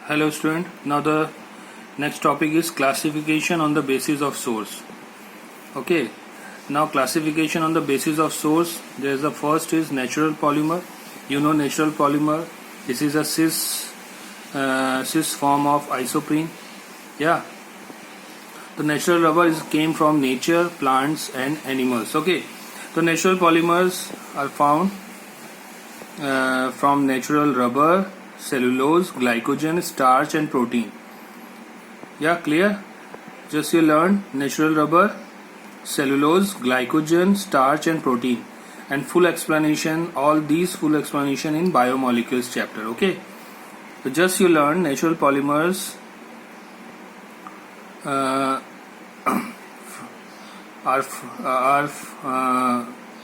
Hello student, now the next topic is classification on the basis of source. Okay, now classification on the basis of source, there is the first is natural polymer. You know natural polymer, this is a cis form of isoprene. Yeah, the natural rubber came from nature, plants and animals. Okay, so natural polymers are found from natural rubber, cellulose, glycogen, starch and protein. Yeah, clear? Just you learned natural rubber, cellulose, glycogen, starch and protein, and full explanation, all these full explanation in biomolecules chapter. Okay, so just you learned natural polymers are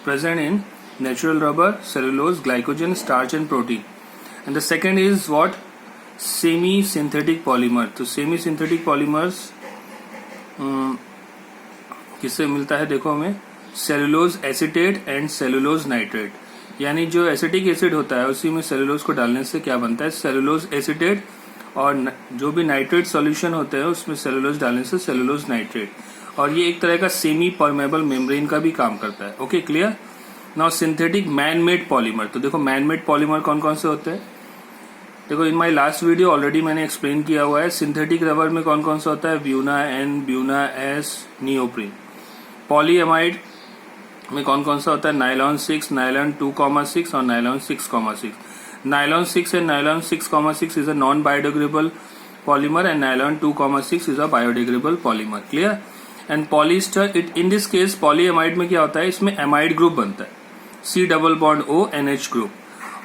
present in natural rubber, cellulose, glycogen, starch and protein. And the second is what? Semi synthetic polymer. तो semi synthetic polymers किससे मिलता है? देखो हमें cellulose acetate and cellulose nitrate, यानी जो acetic acid होता है उसी में सेलुलोज को डालने से क्या बनता है? सेलुलोज एसीटेट, और जो भी नाइट्रेट सॉल्यूशन होते हैं उसमें सेलुलोज डालने से सेलुलोज नाइट्रेट, और ये एक तरह का सेमी परमेबल मेम्ब्रेन का भी काम करता है. Okay, clear? Now synthetic man made polymer. तो देखो मैन मेड पॉलीमर कौन कौन से होते हैं? देखो in my last video already मैंने एक्सप्लेन किया हुआ है. सिंथेटिक रबर में कौन कौन सा होता है? Buna N, Buna S, neoprene. Polyamide में कौन कौन सा होता है? नायलॉन 6, नायलॉन 2,6 और nylon 6,6. Nylon 6 and nylon 6,6 is a non biodegradable polymer and nylon 2,6 is a biodegradable polymer. Clear? And polyester, it in this case polyamide में क्या होता है? इसमें एमाइड ग्रुप बनता है, C double bond O NH group,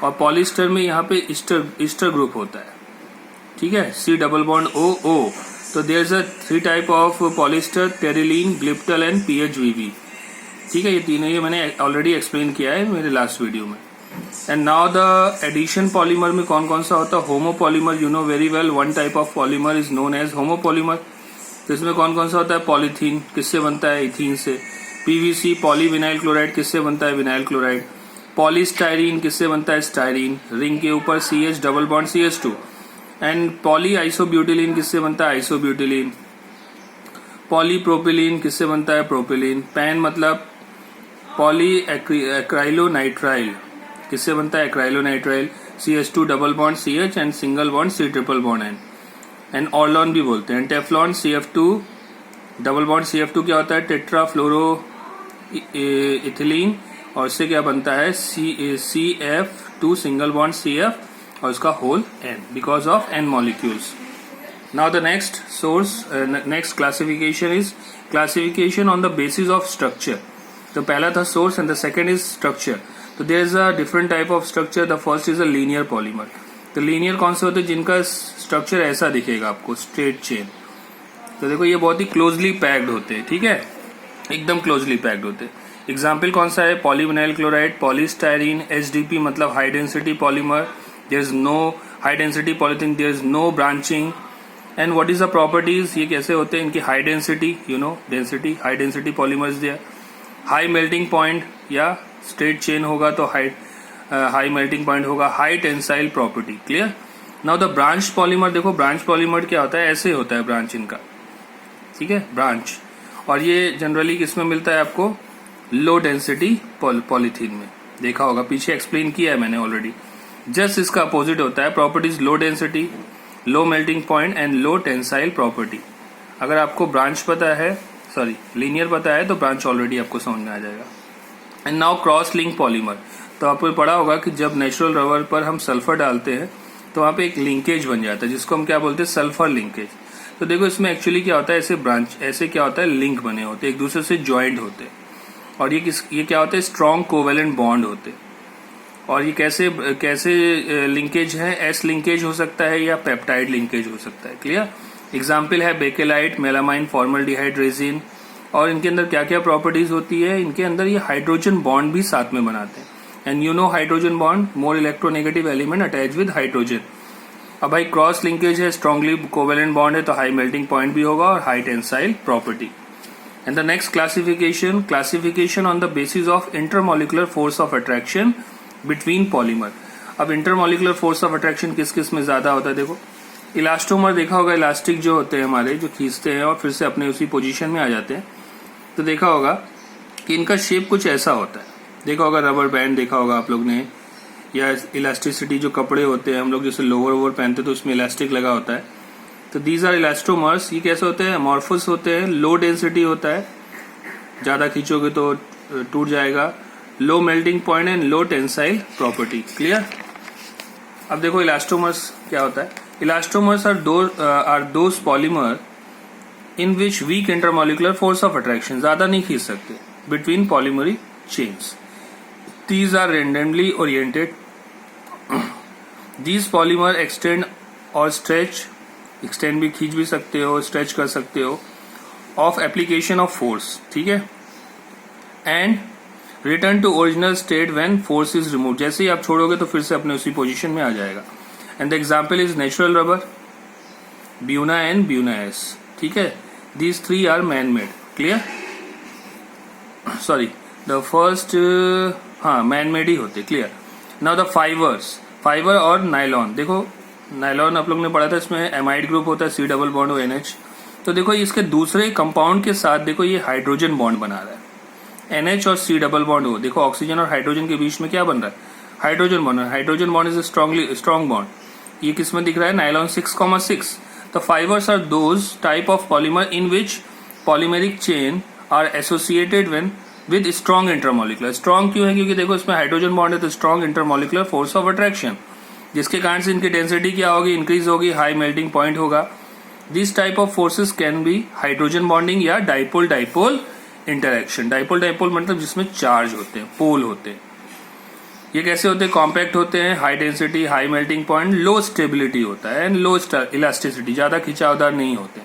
और polyester में यहाँ पे ईस्टर ग्रुप होता है. ठीक है, C double bond O O. तो there is a 3 type of polyester, terylene, glyptal and PHVV. ठीक है, ये तीनों ये मैंने ऑलरेडी एक्सप्लेन किया है मेरे लास्ट वीडियो में. And now the addition polymer में कौन कौन सा होता है? Homopolymer. You know very well, one type of polymer is known as homopolymer. तो इसमें कौन कौन सा होता है? पॉलीथीन किससे बनता है? इथीन से. PVC पॉलीविनाइल क्लोराइड किससे बनता है? Vinyl chloride. पॉलीस्टाइरीन किससे बनता है? स्टाइरीन. रिंग के ऊपर CH double bond CH2. And poly isobutylene किससे बनता है? आइसोब्यूटिलीन. पॉलीप्रोपिलीन किससे बनता है? प्रोपिलीन. पैन मतलब पॉली एक्राइलोनाइट्राइल किससे बनता है? Acrylonitrile. CH2 double bond CH and single bond C triple bond N. And Orlon भी बोलते हैं. Teflon CF2 double bond CF2 क्या होता है? टेट्राफ्लोरो इथिलीन, और इससे क्या बनता है? CF2 सिंगल बॉन्ड CF और इसका whole N because of N molecules. Now the next source, next classification is classification on the basis of structure. तो पहला था source and the second is structure. तो there is a different type of structure. The first is a linear polymer. तो linear कौन से होते हैं? जिनका स्ट्रक्चर ऐसा दिखेगा आपको, स्ट्रेट चेन. तो देखो ये बहुत ही क्लोजली पैक्ड होते हैं. ठीक है, एकदम क्लोजली पैक्ड होते हैं. एग्जाम्पल कौन सा है? पॉलीविनाइल क्लोराइड, पॉलीस्टाइरीन, HDP मतलब high density polymer. There is no high density polythene, there is no branching. And what is the properties? ये कैसे होते हैं? इनकी high density, you know density, high density polymers दिया. हाई मेल्टिंग पॉइंट, या straight chain होगा तो high melting point होगा. High tensile property. Clear? Now the branch polymer. देखो ब्रांच पॉलीमर क्या होता है? ऐसे होता है ब्रांच इनका. ठीक है, ब्रांच. और ये जनरली किसमें मिलता है आपको? लो डेंसिटी पॉलीथीन में. देखा होगा, पीछे एक्सप्लेन किया है मैंने ऑलरेडी. जस्ट इसका अपोजिट होता है. Properties low density, low melting point and low tensile property. अगर आपको ब्रांच पता है, सॉरी लीनियर पता है, तो ब्रांच ऑलरेडी आपको समझ में आ जाएगा. And now cross link polymer. तो आपको पढ़ा होगा कि जब नेचुरल रबर पर हम सल्फर डालते हैं तो वहां पे एक लिंकेज बन जाता है जिसको हम क्या बोलते हैं? Sulphur linkage. तो देखो इसमें एक्चुअली क्या होता है? ऐसे ब्रांच, ऐसे क्या होता है? लिंक बने होते हैं, एक दूसरे से ज्वाइंट होते हैं. और ये क्या होता है? स्ट्रॉन्ग कोवेलेंट बॉन्ड होते हैं. और ये कैसे लिंकेज है? एस लिंकेज हो सकता है या पेप्टाइड लिंकेज हो सकता है. क्लियर? एग्जाम्पल है बेकेलाइट, मेलामाइन, फॉर्मल्डिहाइड रेजिन. और इनके अंदर क्या क्या प्रॉपर्टीज होती है? इनके अंदर ये हाइड्रोजन बॉन्ड भी साथ में बनाते हैं. And you know hydrogen bond, more electronegative element attach with hydrogen. अब भाई क्रॉस लिंकेज है, स्ट्रांगली कोवेलेंट बॉन्ड है, तो हाई मेल्टिंग पॉइंट भी होगा और high tensile property. And the next classification on the basis of intermolecular force of attraction between polymer. अब intermolecular force of attraction किस किस में ज्यादा होता है? देखो इलास्टोमर देखा होगा, इलास्टिक जो होते हैं हमारे, जो खींचते हैं और फिर से अपने उसी पोजीशन में आ जाते हैं। तो देखा होगा कि इनका शेप कुछ ऐसा होता है। देखा होगा रबर बैंड देखा होगा आप लोग ने, या इलास्टिसिटी जो कपड़े होते हैं हम लोग जैसे लोअर वोवर पहनते हैं तो उसमें इलास्टिक लगा होता है। तो दीज आर इलास्टोमर्स। ये कैसे होते हैं? अमॉर्फस होते हैं, लो डेंसिटी होता है, ज्यादा खींचोगे तो टूट जाएगा, low melting point and low tensile property. Clear? अब देखो इलास्टोमर्स क्या होता है। Elastomers are those polymer in which weak intermolecular force of attraction, ज्यादा नहीं खींच सकते, between polymeric chains. These are randomly oriented. These polymer extend or stretch, extend भी खींच भी सकते हो, stretch कर सकते हो, of application of force, ठीक है, and return to original state when force is removed. जैसे ही आप छोड़ोगे तो फिर से अपने उसी पोजीशन में आ जाएगा। And the example is natural rubber, Buna and Buna S, ठीक है। These three are man-made. Clear? Sorry, the first हाँ मैन मेड ही होते। Clear? Now the fibres, fibre और नाइलॉन। देखो नाइलॉन आप लोग ने पढ़ा था, इसमें एमाइड ग्रुप होता है, C डबल बॉन्ड और NH। तो देखो इसके दूसरे कंपाउंड के साथ देखो ये हाइड्रोजन बॉन्ड बना रहा है, NH और C डबल बॉन्ड हो। देखो ऑक्सीजन और हाइड्रोजन के बीच में क्या बन रहा है? Hydrogen bond. Hydrogen bond is strong bond. ये किस में दिख रहा है? Nylon 6,6। The fibres are those type of polymer in which polymeric chain are associated when with strong intermolecular. Strong क्यों है? क्योंकि देखो इसमें हाइड्रोजन बॉन्ड है तो strong intermolecular force of attraction, जिसके कारण से इनकी डेंसिटी क्या होगी? इंक्रीज होगी, हाई मेल्टिंग पॉइंट होगा। This type of forces can B hydrogen bonding या dipole dipole interaction. Dipole dipole मतलब जिसमें चार्ज होते हैं, पोल होते हैं। ये कैसे होते हैं? कॉम्पैक्ट होते हैं, high density, high melting point, low stability होता है एंड लो इलास्टिसिटी, ज्यादा खिंचावदार नहीं होते,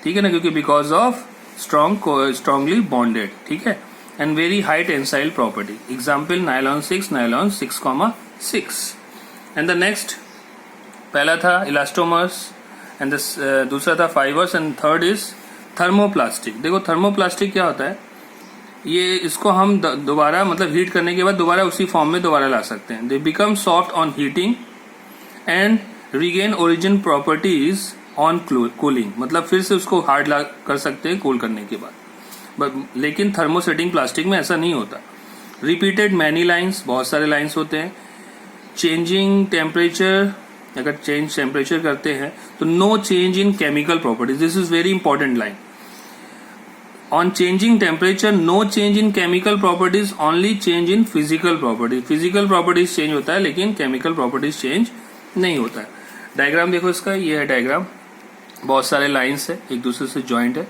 ठीक है ना, क्योंकि बिकॉज ऑफ स्ट्रांगली बॉन्डेड, ठीक है, and very high tensile property. Example nylon 6,6। And the next, पहला था इलास्टोमर्स एंड दूसरा था fibres and third is thermoplastic. देखो थर्मोप्लास्टिक क्या होता है? ये इसको हम दोबारा मतलब हीट करने के बाद दोबारा उसी फॉर्म में दोबारा ला सकते हैं। They become soft on heating and regain origin properties on cooling, मतलब फिर से उसको हार्ड कर सकते हैं कूल करने के बाद। लेकिन थर्मोसेटिंग प्लास्टिक में ऐसा नहीं होता। रिपीटेड मैनी लाइंस, बहुत सारे लाइंस होते हैं। चेंजिंग टेम्परेचर, अगर चेंज टेम्परेचर करते हैं तो no change in chemical properties. This is very important line. On changing temperature no change in chemical properties, only change in physical properties. Physical properties change होता है लेकिन chemical properties change नहीं होता है। Diagram देखो इसका, ये है डायग्राम, बहुत सारे लाइंस है, एक दूसरे से ज्वाइंट है।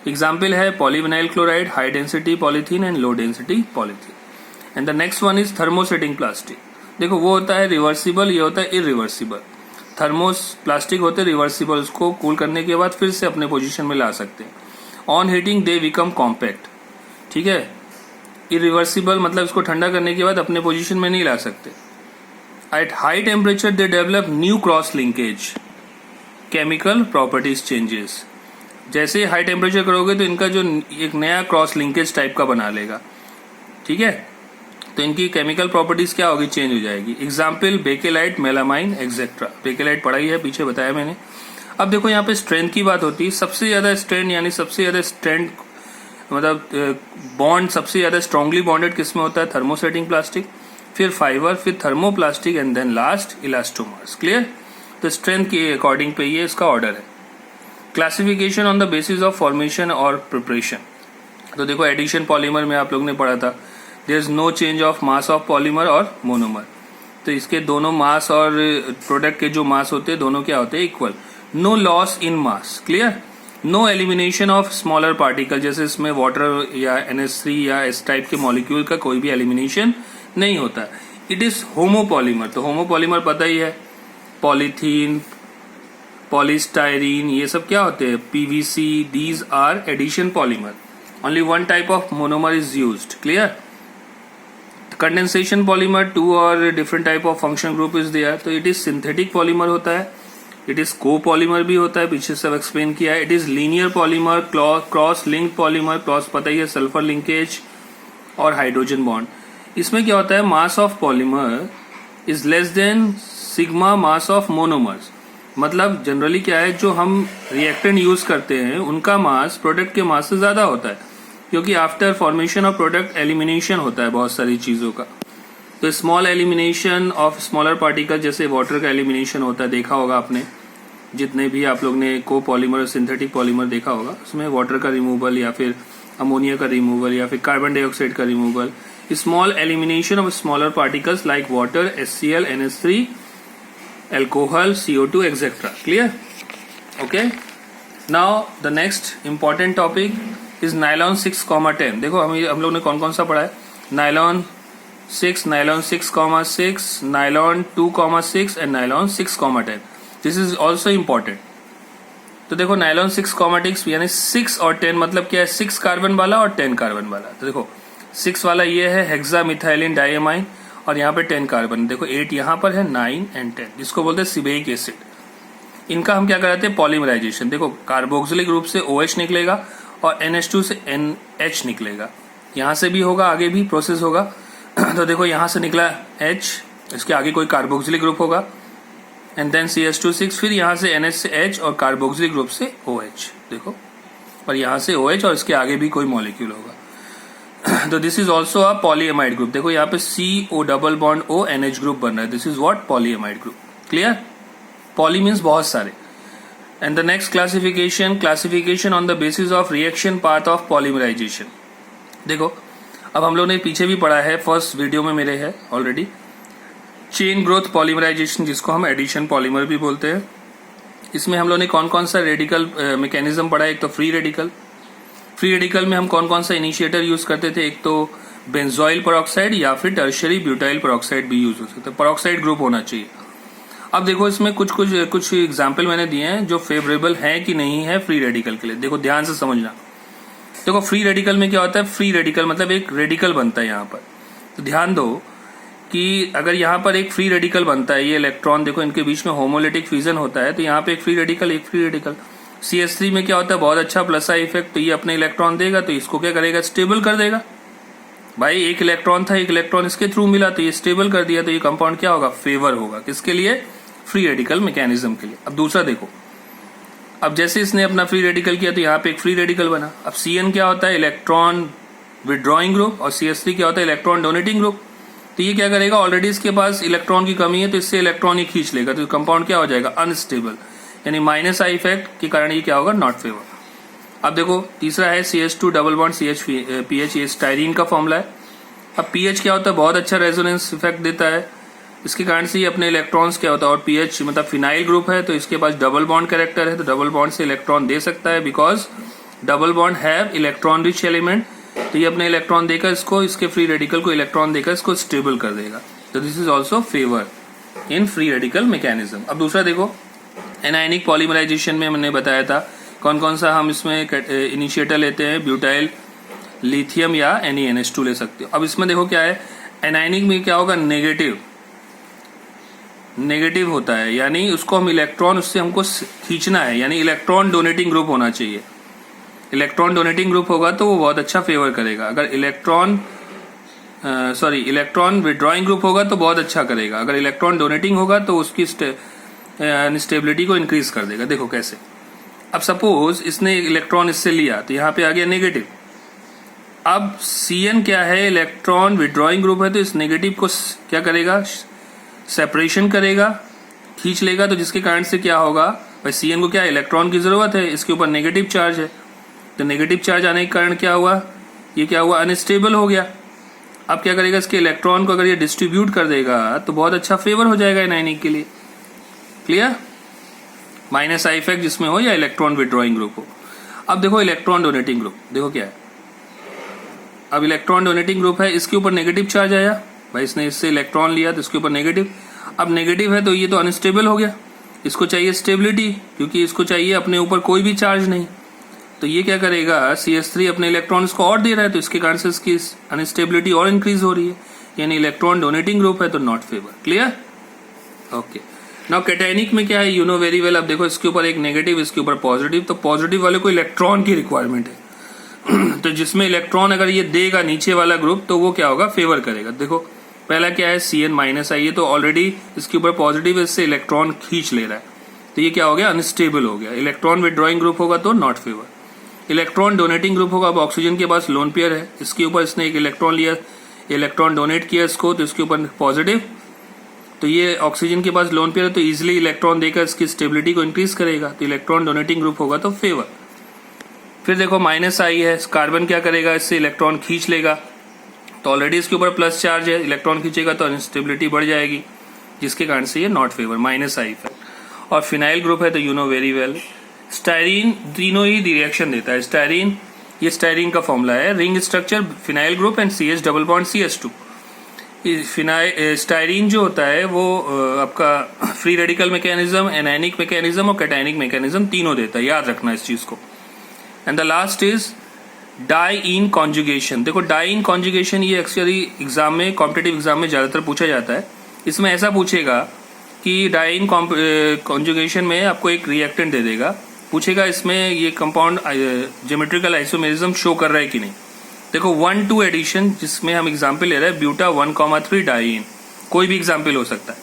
एग्जाम्पल है polyvinyl chloride, high density polythene and low density polythene. And the next one is thermosetting plastic. देखो वो होता है रिवर्सिबल, ये होता है इरिवर्सिबल। थर्मोस प्लास्टिक होते हैं रिवर्सिबल, उसको कूल करने के बाद फिर से अपने पोजीशन में ला सकते हैं। On heating they become compact, ठीक है। इरिवर्सिबल मतलब इसको ठंडा करने के बाद अपने पोजीशन में नहीं ला सकते। At high temperature they develop new cross linkage, chemical properties changes. जैसे हाई टेम्परेचर करोगे तो इनका जो एक नया क्रॉस लिंकेज टाइप का बना लेगा, ठीक है, तो इनकी केमिकल प्रॉपर्टीज क्या होगी? चेंज हो जाएगी। Example bakelite, melamine etcetera. Bakelite पढ़ा ही है, पीछे बताया मैंने। अब देखो यहाँ पे स्ट्रेंथ की बात होती है। सबसे ज्यादा स्ट्रेंथ यानी सबसे ज्यादा स्ट्रेंथ मतलब बॉन्ड सबसे ज्यादा स्ट्रांगली बॉन्डेड किसमें होता है? थर्मोसेटिंग प्लास्टिक, फिर फाइबर, फिर thermoplastic and then last elastomers. Clear? तो स्ट्रेंथ के अकॉर्डिंग पे ये इसका ऑर्डर है। Classification on the basis of formation और प्रिपरेशन। तो देखो एडिशन पॉलीमर में आप लोग ने पढ़ा था, there is no change of mass of polymer और मोनोमर। तो इसके दोनों मास और प्रोडक्ट के जो मास होते हैं दोनों क्या होते हैं? Equal. No loss in mass. Clear? No elimination of smaller particle, जैसे इसमें वाटर या NH3 या इस टाइप के मॉलिक्यूल का कोई भी एलिमिनेशन नहीं होता। It is homopolymer. तो होमोपॉलीमर पता ही है, पॉलीथीन, पॉलीस्टाइरीन, ये सब क्या होते हैं? PVC। These are addition polymer. Only one type of monomer is used. Clear? Condensation polymer, 2 और different type of function group is there. तो इट इज सिंथेटिक पॉलीमर होता है, इट इज कोपॉलीमर भी होता है, पीछे सब एक्सप्लेन किया है। It is linear polymer, cross linked polymer, cross पता ही है, सल्फर लिंकेज और हाइड्रोजन बॉन्ड। इसमें क्या होता है? मास of polymer is less than sigma mass of monomers. मतलब जनरली क्या है, जो हम रिएक्टेंट यूज करते हैं उनका मास प्रोडक्ट के मास से ज्यादा होता है, क्योंकि after formation of product elimination होता है बहुत सारी चीजों का। तो small elimination of smaller particle, जैसे वाटर का एलिमिनेशन होता है, देखा होगा आपने, जितने भी आप लोग ने को पॉलीमर सिंथेटिक पॉलीमर देखा होगा, उसमें वाटर का रिमूवल या फिर अमोनिया का रिमूवल या फिर कार्बन डाइऑक्साइड का removal, small elimination of smaller particles like water, HCl, NH3, alcohol, CO2, etc. Clear? Okay. Now the next important topic is nylon 6,10. देखो हम लोग ने कौन कौन सा पढ़ा है, nylon 6, nylon 6,6, nylon 2,6 and nylon 6,10. This is also important. तो देखो नायलॉन 6,6 यानी 6 और 10 मतलब क्या है, 6 कार्बन वाला और 10 कार्बन वाला। तो देखो 6 वाला ये है हेक्सामिथाइलिन डाइएमाइन और यहाँ पे 10 कार्बन, देखो 8 यहाँ पर है, 9 एंड 10, जिसको बोलते हैं सिबेइक एसिड। इनका हम क्या कराते हैं, पॉलीमराइजेशन। देखो कार्बोक्सिलिक ग्रुप से OH निकलेगा और NH2 से NH निकलेगा, यहाँ से भी होगा, आगे भी प्रोसेस होगा। तो देखो यहाँ से निकला H, इसके आगे कोई कार्बोक्सिलिक ग्रुप होगा एंड देन CH2 फिर यहाँ से NH से H और कार्बोक्सिलिक ग्रुप से OH, देखो, और यहाँ से OH और इसके आगे भी कोई मॉलिक्यूल होगा। तो this is also a polyamide group. देखो यहाँ पे CO double bond O NH group बन रहा है, this is what, polyamide group. Clear? Poly means बहुत सारे। And the next classification on the basis of reaction path of polymerisation. देखो अब हम लोग ने पीछे भी पढ़ा है, फर्स्ट वीडियो में मेरे है ऑलरेडी, चेन ग्रोथ पॉलीमराइजेशन, जिसको हम एडिशन पॉलीमर भी बोलते हैं। इसमें हम लोग ने कौन कौन सा रेडिकल मैकेनिज्म पढ़ा है। एक तो फ्री रेडिकल में हम कौन कौन सा इनिशिएटर यूज करते थे, एक तो बेंजोइल पेरोक्साइड या फिर टर्शियरी ब्यूटाइल पेरोक्साइड भी यूज हो सकता है, पेरोक्साइड ग्रुप होना चाहिए। अब देखो इसमें कुछ एग्जाम्पल मैंने दिए हैं जो फेवरेबल है कि नहीं है फ्री रेडिकल के लिए। देखो ध्यान से समझना। देखो फ्री रेडिकल में क्या होता है, फ्री रेडिकल मतलब एक रेडिकल बनता है यहाँ पर। तो ध्यान दो कि अगर यहाँ पर एक फ्री रेडिकल बनता है, ये इलेक्ट्रॉन देखो इनके बीच में होमोलिटिक फ्यूजन होता है, तो यहाँ पे एक फ्री रेडिकल CH3 में क्या होता है, बहुत अच्छा प्लस आई इफेक्ट, तो ये अपने इलेक्ट्रॉन देगा तो इसको क्या करेगा, स्टेबल कर देगा। भाई एक इलेक्ट्रॉन था, एक इलेक्ट्रॉन इसके थ्रू मिला तो ये स्टेबल कर दिया, तो ये कंपाउंड क्या होगा, फेवर होगा। किसके लिए, फ्री रेडिकल मैकेनिज्म के लिए। अब दूसरा देखो, अब जैसे इसने अपना फ्री रेडिकल किया तो यहाँ पे एक फ्री रेडिकल बना। अब CN क्या होता है, इलेक्ट्रॉन विड्रॉइंग ग्रुप, और CH3 क्या होता है, इलेक्ट्रॉन डोनेटिंग ग्रुप। तो ये क्या करेगा, ऑलरेडी इसके पास इलेक्ट्रॉन की कमी है तो इससे इलेक्ट्रॉन ही खींच लेगा, तो कंपाउंड क्या हो जाएगा, अनस्टेबल, यानी माइनस आई इफेक्ट के कारण ये क्या होगा, नॉट फेवर। अब देखो तीसरा है CH2 डबल बॉन्ड CH ये स्टाइरीन का फॉर्मूला है। अब pH क्या होता है, बहुत अच्छा रेजोनेंस इफेक्ट देता है, इसके कारण से ये अपने इलेक्ट्रॉन्स क्या होता है, और pH मतलब फिनाइल ग्रुप है तो इसके पास डबल बॉन्ड कैरेक्टर है, तो डबल बॉन्ड से इलेक्ट्रॉन दे सकता है, because double bond have electron rich element. तो ये अपने इलेक्ट्रॉन देकर इसको, इसके फ्री रेडिकल को इलेक्ट्रॉन देकर इसको स्टेबल कर देगा। तो this is also favour in free radical mechanism. अब दूसरा देखो, एनायनिक पॉलीमराइजेशन में मैंने बताया था कौन कौन सा हम इसमें इनिशिएटर लेते हैं, ब्यूटाइल, लिथियम या NaNH2 ले सकते हो। अब इसमें देखो क्या है, एनायनिक में क्या होगा, नेगेटिव होता है, यानी उसको हम इलेक्ट्रॉन, उससे हमको खींचना है, यानी इलेक्ट्रॉन डोनेटिंग ग्रुप होना चाहिए। इलेक्ट्रॉन डोनेटिंग ग्रुप होगा तो वो बहुत अच्छा फेवर करेगा। अगर इलेक्ट्रॉन विड्रॉइंग ग्रुप होगा तो बहुत अच्छा करेगा। अगर इलेक्ट्रॉन डोनेटिंग होगा तो उसकी स्टेबिलिटी को इंक्रीज कर देगा। देखो कैसे, अब सपोज इसने इलेक्ट्रॉन इससे लिया तो यहाँ पे आ गया नेगेटिव। अब CN क्या है, इलेक्ट्रॉन विड्रॉइंग ग्रुप है, तो इस नेगेटिव को क्या करेगा, सेपरेशन करेगा, खींच लेगा, तो जिसके कारण से क्या होगा, भाई CN को क्या इलेक्ट्रॉन की जरूरत है, इसके ऊपर नेगेटिव चार्ज है, तो नेगेटिव चार्ज आने के कारण क्या हुआ, ये क्या हुआ, अनस्टेबल हो गया। अब क्या करेगा, इसके इलेक्ट्रॉन को अगर ये डिस्ट्रीब्यूट कर देगा तो बहुत अच्छा फेवर हो जाएगा एनायनिक के लिए। क्लियर, माइनस आई इफेक्ट जिसमें हो या इलेक्ट्रॉन विड्रॉइंग ग्रुप हो। अब देखो इलेक्ट्रॉन डोनेटिंग ग्रुप, देखो क्या है, अब इलेक्ट्रॉन डोनेटिंग ग्रुप है, इसके ऊपर नेगेटिव चार्ज आया, भाई इसने इससे इलेक्ट्रॉन लिया तो इसके ऊपर नेगेटिव। अब नेगेटिव है तो ये तो अनस्टेबल हो गया, इसको चाहिए स्टेबिलिटी, क्योंकि इसको चाहिए अपने ऊपर कोई भी चार्ज नहीं। तो ये क्या करेगा, CH3 अपने इलेक्ट्रॉन्स को और दे रहा है, तो इसके कारण से इसकी अनस्टेबिलिटी और इंक्रीज हो रही है, यानी इलेक्ट्रॉन डोनेटिंग ग्रुप है तो not favour. Clear, okay. Now cationic में क्या है, यू नो वेरी वेल। अब देखो इसके ऊपर एक नेगेटिव, इसके ऊपर पॉजिटिव, तो पॉजिटिव वाले को इलेक्ट्रॉन की रिक्वायरमेंट है तो जिसमें इलेक्ट्रॉन अगर ये देगा नीचे वाला ग्रुप तो वो क्या होगा, फेवर करेगा। देखो पहला क्या है, CN माइनस आई है, तो ऑलरेडी इसके ऊपर पॉजिटिव है, इससे इलेक्ट्रॉन खींच ले रहा है, तो ये क्या हो गया, अनस्टेबल हो गया। इलेक्ट्रॉन विदड्रॉइंग ग्रुप होगा तो not favour. Electron donating group होगा, अब ऑक्सीजन के पास लोन पेयर है, इसके ऊपर इसने एक इलेक्ट्रॉन लिया, इलेक्ट्रॉन डोनेट किया इसको, तो इसके ऊपर पॉजिटिव, तो ये ऑक्सीजन के पास लोन पेयर है तो इजिली इलेक्ट्रॉन देकर इसकी स्टेबिलिटी को इंक्रीज करेगा, तो इलेक्ट्रॉन डोनेटिंग ग्रुप होगा तो फेवर। फिर देखो माइनस आई है, कार्बन क्या करेगा, इससे इलेक्ट्रॉन खींच लेगा, तो ऑलरेडी इसके ऊपर प्लस चार्ज है, इलेक्ट्रॉन खींचेगा तो अनस्टेबिलिटी बढ़ जाएगी, जिसके कारण से ये not favour, minus I effect. और फिनाइल ग्रुप है तो you know very well. Styrene तीनों ही रिएक्शन देता है। स्टाइरीन, ये स्टाइरीन का फॉर्मूला है, ring structure, phenyl group and CH double bond CH2। Styrene जो होता है वो आपका free radical mechanism, anionic mechanism और कैटायनिक मैकेनिज्म तीनों देता है, याद रखना इस चीज को। And the last is diene conjugation. देखो डाई-इन कॉन्जुगेशन ये एक्चुअली एग्जाम में, कॉम्पिटिटिव एग्जाम में ज्यादातर पूछा जाता है। इसमें ऐसा पूछेगा कि डाई-इन कॉन्जुगेशन में आपको एक रिएक्टेंट दे देगा, पूछेगा इसमें ये कंपाउंड ज्योमेट्रिकल आइसोमेरिज्म शो कर रहा है कि नहीं। देखो 1-2 एडिशन, जिसमें हम एग्जाम्पल ले रहे हैं ब्यूटा 1,3 डाई-इन, कोई भी एग्जाम्पल हो सकता है।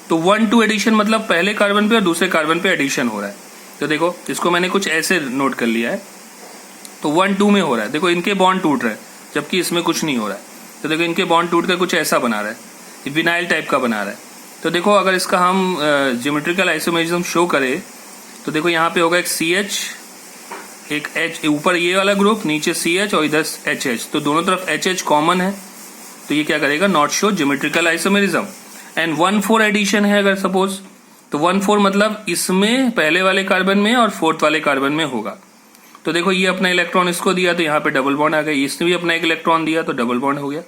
तो 1-2 एडिशन मतलब पहले कार्बन पे और दूसरे कार्बन पे एडिशन हो रहा है। तो देखो इसको मैंने कुछ ऐसे नोट कर लिया है, तो 1-2 में हो रहा है, देखो इनके बॉन्ड टूट रहे हैं जबकि इसमें कुछ नहीं हो रहा है। तो देखो इनके बॉन्ड टूट कर कुछ ऐसा बना रहा है, विनाइल टाइप का बना रहा है। तो देखो अगर इसका हम ज्योमेट्रिकल आइसोमेरिज्म शो करें तो देखो यहाँ पे होगा एक CH, एक H, ऊपर ये वाला ग्रुप, नीचे CH और इधर HH, तो दोनों तरफ HH कॉमन है, तो ये क्या करेगा, not show geometrical isomerism. And 1-4 addition है अगर सपोज, तो 1-4 मतलब इसमें पहले वाले कार्बन में और फोर्थ वाले कार्बन में होगा। तो देखो ये अपना इलेक्ट्रॉन इसको दिया तो यहाँ पे डबल बॉन्ड आ गया, इसने भी अपना एक इलेक्ट्रॉन दिया तो डबल बॉन्ड हो गया।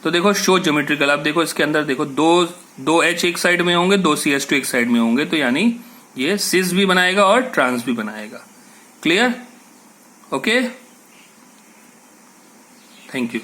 तो देखो शो ज्योमेट्रिकल, आप देखो इसके अंदर देखो दो H एक साइड में होंगे, 2 CH2 एक साइड में होंगे, तो यानी ये सिस भी बनाएगा और ट्रांस भी बनाएगा। क्लियर? Okay, thank you.